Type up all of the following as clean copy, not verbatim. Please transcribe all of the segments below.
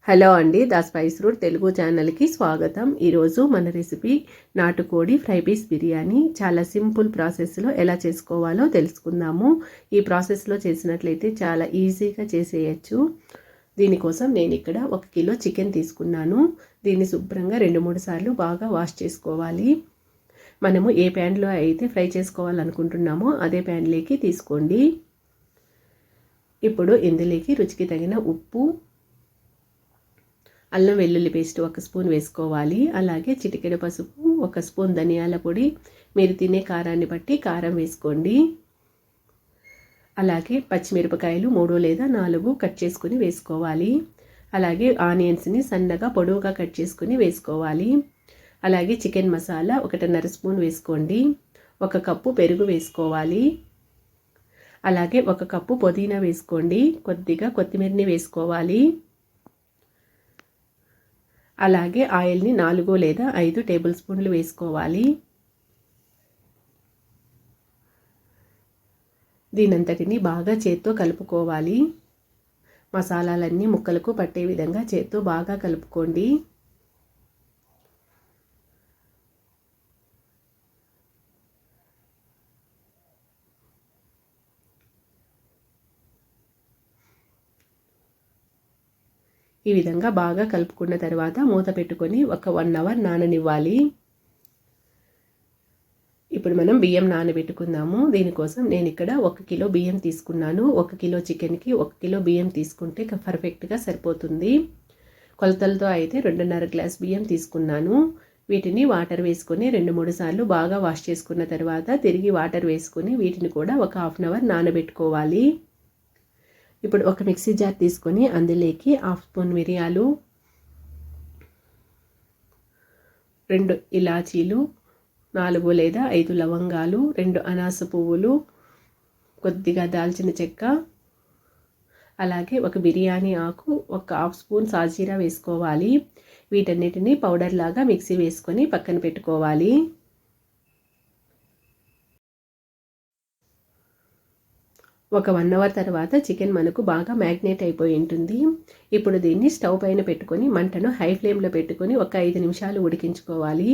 Hello అండి, the spice route Telugu ఛానల్కి స్వాగతం. ఈరోజు మన రెసిపీ నాటుకోడి ఫ్రై పీస్ బిర్యానీ. చాలా సింపుల్ ప్రాసెస్లో ఎలా చేసుకోవాలో తెలుసుకుందాము. ఈ ప్రాసెస్లో చేసినట్లయితే చాలా ఈజీగా చేసేయచ్చు. దీనికోసం నేను ఇక్కడ 1 కిలో చికెన్ తీసుకున్నాను. దీన్ని శుభ్రంగా 2-3 సార్లు బాగా వాష్ చేసుకోవాలి. మనము ఏ ప్యాన్లో అయితే ఫ్రై చేసుకోవాలనుకుంటున్నామో అదే ప్యాన్లోకి తీసుకోండి. ఇప్పుడు ఇందులోకి రుచికి తగిన ఉప్పు, అల్లం వెల్లుల్లి పేస్ట్ 1 స్పూన్ వేసుకోవాలి. అలాగే చిటికెడు పసుపు, 1 స్పూన్ ధనియాల పొడి, మీరు తినే కారాన్ని బట్టి కారం వేసుకోండి. అలాగే పచ్చిమిరపకాయలు 3 లేదా 4 కట్ చేసుకుని వేసుకోవాలి. అలాగే ఆనియన్స్ని సన్నగా పొడవుగా కట్ చేసుకుని వేసుకోవాలి. అలాగే చికెన్ మసాలా 1.5 స్పూన్ వేసుకోండి. 1 కప్పు పెరుగు వేసుకోవాలి. అలాగే 1 కప్పు పుదీనా వేసుకోండి. కొద్దిగా కొత్తిమీరని వేసుకోవాలి. అలాగే ఆయిల్ని 4 లేదా 5 టేబుల్ స్పూన్లు వేసుకోవాలి. దీనంతటిని బాగా చేత్తో కలుపుకోవాలి. మసాలాలన్నీ ముక్కలకు పట్టే విధంగా చేత్తో బాగా కలుపుకోండి. ఈ విధంగా బాగా కలుపుకున్న తర్వాత మూత పెట్టుకొని ఒక 1 అవర్ నాననివ్వాలి. ఇప్పుడు మనం బియ్యం నానబెట్టుకుందాము. దీనికోసం నేను ఇక్కడ 1 కిలో బియ్యం తీసుకున్నాను. 1 కిలో చికెన్కి 1 కిలో బియ్యం తీసుకుంటే పర్ఫెక్ట్గా సరిపోతుంది. కొలతలతో అయితే 2.5 గ్లాస్ బియ్యం తీసుకున్నాను. వీటిని వాటర్ వేసుకొని 2-3 సార్లు బాగా వాష్ చేసుకున్న తర్వాత తిరిగి వాటర్ వేసుకొని వీటిని కూడా ఒక 1/2 అవర్ నానబెట్టుకోవాలి. ఇప్పుడు ఒక మిక్సీ జార్ తీసుకొని అందులోకి 1/2 స్పూన్ మిరియాలు, 2 ఇలాచీలు, 4 లేదా 5 లవంగాలు, 2 అనాస పువ్వులు, కొద్దిగా దాల్చిన చెక్క, అలాగే 1 బిర్యానీ ఆకు, 1/2 స్పూన్ సాజీరా వేసుకోవాలి. వీటన్నిటిని పౌడర్ లాగా మిక్సీ వేసుకొని పక్కన పెట్టుకోవాలి. ఒక 1 అవర్ తర్వాత చికెన్ మనకు బాగా మ్యాగ్నేట్ అయిపోయి ఉంటుంది. ఇప్పుడు దీన్ని స్టవ్ పైన పెట్టుకొని మంటను హై ఫ్లేమ్లో పెట్టుకొని ఒక 5 నిమిషాలు ఉడికించుకోవాలి.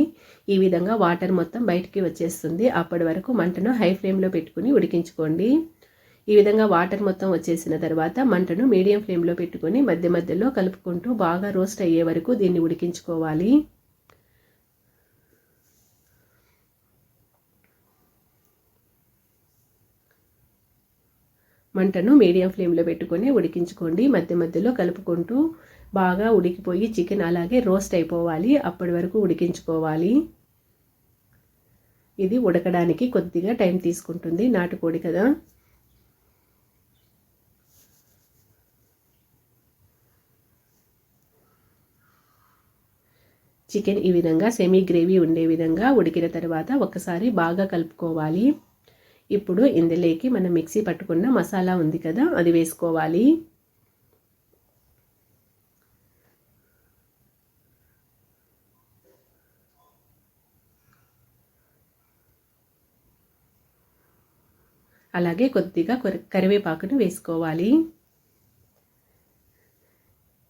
ఈ విధంగా వాటర్ మొత్తం బయటికి వచ్చేస్తుంది. అప్పటి వరకు మంటను హై ఫ్లేమ్లో పెట్టుకొని ఉడికించుకోండి. ఈ విధంగా వాటర్ మొత్తం వచ్చేసిన తర్వాత మంటను మీడియం ఫ్లేమ్లో పెట్టుకొని మధ్య మధ్యలో కలుపుకుంటూ బాగా రోస్ట్ అయ్యే వరకు దీన్ని ఉడికించుకోవాలి. మంటను మీడియం ఫ్లేమ్లో పెట్టుకొని ఉడికించుకోండి. మధ్య మధ్యలో కలుపుకుంటూ బాగా ఉడికిపోయి చికెన్ అలాగే రోస్ట్ అయిపోవాలి. అప్పటి వరకు ఉడికించుకోవాలి. ఇది ఉడకడానికి కొద్దిగా టైం తీసుకుంటుంది, నాటుకోడి కదా. చికెన్ ఈ విధంగా సెమీ గ్రేవీ ఉండే విధంగా ఉడికిన తర్వాత ఒకసారి బాగా కలుపుకోవాలి. ఇప్పుడు ఇందులోకి మనం మిక్సీ పట్టుకున్న మసాలా ఉంది కదా, అది వేసుకోవాలి. అలాగే కొద్దిగా కరివేపాకును వేసుకోవాలి.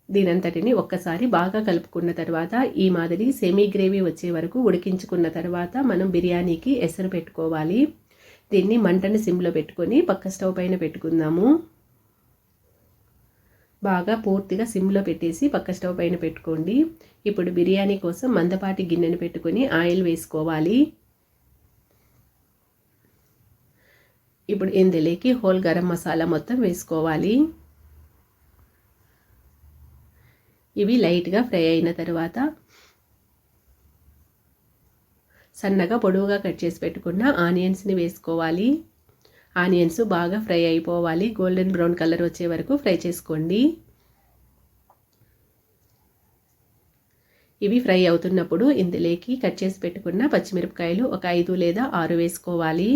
దీనంతటిని ఒక్కసారి బాగా కలుపుకున్న తర్వాత ఈ మాదిరి సెమీ గ్రేవీ వచ్చే వరకు ఉడికించుకున్న తర్వాత మనం బిర్యానీకి ఎసరు పెట్టుకోవాలి. దీన్ని మంటని సిమ్లో పెట్టుకొని పక్క స్టవ్ పైన పెట్టుకుందాము. బాగా పూర్తిగా సిమ్లో పెట్టేసి పక్క స్టవ్ పైన పెట్టుకోండి. ఇప్పుడు బిర్యానీ కోసం మందపాటి గిన్నెను పెట్టుకొని ఆయిల్ వేసుకోవాలి. ఇప్పుడు ఇందులోకి హోల్ గరం మసాలా మొత్తం వేసుకోవాలి. ఇవి లైట్గా ఫ్రై అయిన తర్వాత సన్నగా పొడవుగా కట్ చేసి పెట్టుకున్న ఆనియన్స్ని వేసుకోవాలి. ఆనియన్స్ బాగా ఫ్రై అయిపోవాలి. గోల్డెన్ బ్రౌన్ కలర్ వచ్చే వరకు ఫ్రై చేసుకోండి. ఇవి ఫ్రై అవుతున్నప్పుడు ఇందులోకి కట్ చేసి పెట్టుకున్న పచ్చిమిరపకాయలు ఒక 5 లేదా 6 వేసుకోవాలి.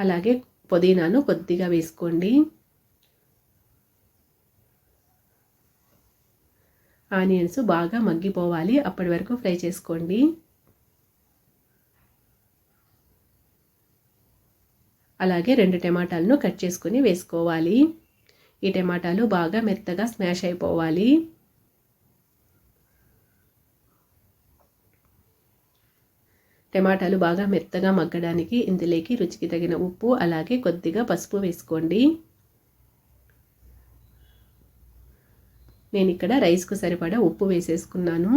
అలాగే పుదీనాను కొద్దిగా వేసుకోండి. ఆనియన్స్ బాగా మగ్గిపోవాలి. అప్పటి వరకు ఫ్రై చేసుకోండి. అలాగే 2 టమాటాలను కట్ చేసుకొని వేసుకోవాలి. ఈ టమాటాలు బాగా మెత్తగా స్మాష్ అయిపోవాలి. టమాటాలు బాగా మెత్తగా మగ్గడానికి ఇందులోకి రుచికి తగిన ఉప్పు అలాగే కొద్దిగా పసుపు వేసుకోండి. నేను ఇక్కడ రైస్కు సరిపడా ఉప్పు వేసేసుకున్నాను.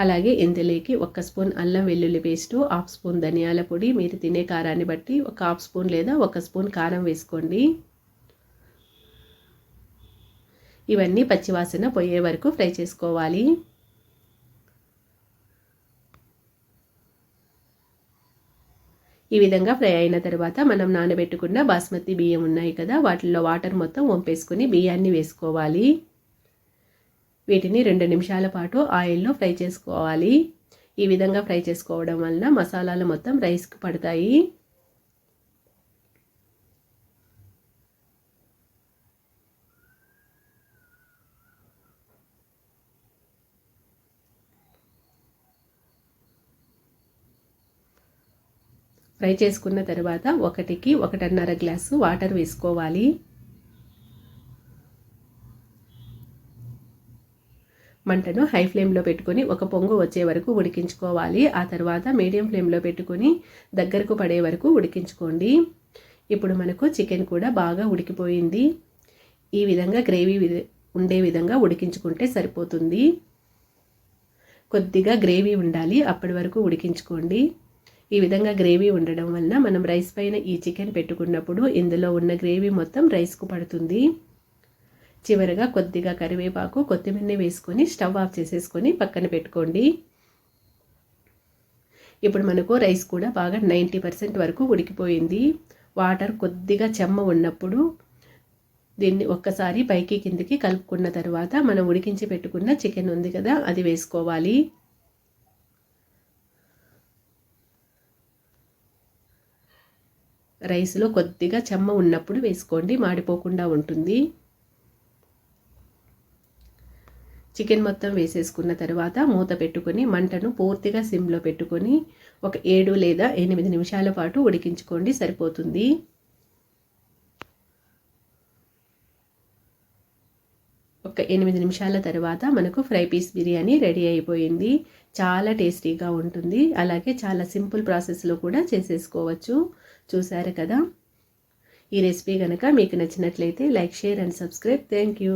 అలాగే ఇందులోకి 1 స్పూన్ అల్లం వెల్లుల్లి పేస్టు, 1/2 స్పూన్ ధనియాల పొడి, మీరు తినే కారాన్ని బట్టి 1/2 స్పూన్ లేదా 1 స్పూన్ కారం వేసుకోండి. ఇవన్నీ పచ్చివాసన పోయే వరకు ఫ్రై చేసుకోవాలి. ఈ విధంగా ఫ్రై అయిన తర్వాత మనం నానబెట్టుకున్న బాస్మతి బియ్యం ఉన్నాయి కదా, వాటిల్లో వాటర్ మొత్తం వంపేసుకొని బియ్యాన్ని వేసుకోవాలి. వీటిని 2 నిమిషాల పాటు ఆయిల్లో ఫ్రై చేసుకోవాలి. ఈ విధంగా ఫ్రై చేసుకోవడం వలన మసాలాలు మొత్తం రైస్కి పడతాయి. ఫ్రై చేసుకున్న తర్వాత 1కి 1.5 గ్లాసు వాటర్ వేసుకోవాలి. మంటను హై ఫ్లేమ్లో పెట్టుకొని ఒక పొంగు వచ్చే వరకు ఉడికించుకోవాలి. ఆ తర్వాత మీడియం ఫ్లేమ్లో పెట్టుకొని దగ్గరకు పడే వరకు ఉడికించుకోండి. ఇప్పుడు మనకు చికెన్ కూడా బాగా ఉడికిపోయింది. ఈ విధంగా గ్రేవీ ఉండే విధంగా ఉడికించుకుంటే సరిపోతుంది. కొద్దిగా గ్రేవీ ఉండాలి, అప్పటి వరకు ఉడికించుకోండి. ఈ విధంగా గ్రేవీ ఉండడం వలన మనం రైస్ పైన ఈ చికెన్ పెట్టుకున్నప్పుడు ఇందులో ఉన్న గ్రేవీ మొత్తం రైస్కు పడుతుంది. చివరగా కొద్దిగా కరివేపాకు, కొత్తిమీరని వేసుకొని స్టవ్ ఆఫ్ చేసేసుకొని పక్కన పెట్టుకోండి. ఇప్పుడు మనకు రైస్ కూడా బాగా 90% వరకు ఉడికిపోయింది. వాటర్ కొద్దిగా చెమ్మ ఉన్నప్పుడు దీన్ని ఒక్కసారి పైకి కిందికి కలుపుకున్న తర్వాత మనం ఉడికించి పెట్టుకున్న చికెన్ ఉంది కదా, అది వేసుకోవాలి. రైస్లో కొద్దిగా చెమ్మ ఉన్నప్పుడు వేసుకోండి, మాడిపోకుండా ఉంటుంది. చికెన్ మొత్తం వేసేసుకున్న తర్వాత మూత పెట్టుకొని మంటను పూర్తిగా సిమ్లో పెట్టుకొని ఒక 7 లేదా 8 నిమిషాల పాటు ఉడికించుకోండి, సరిపోతుంది. ఒక 8 నిమిషాల తర్వాత మనకు ఫ్రై పీస్ బిర్యానీ రెడీ అయిపోయింది. చాలా టేస్టీగా ఉంటుంది. అలాగే చాలా సింపుల్ ప్రాసెస్లో కూడా చేసేసుకోవచ్చు. చూసారు కదా. ఈ రెసిపీ కనుక మీకు నచ్చినట్లయితే like, share and subscribe. Thank you.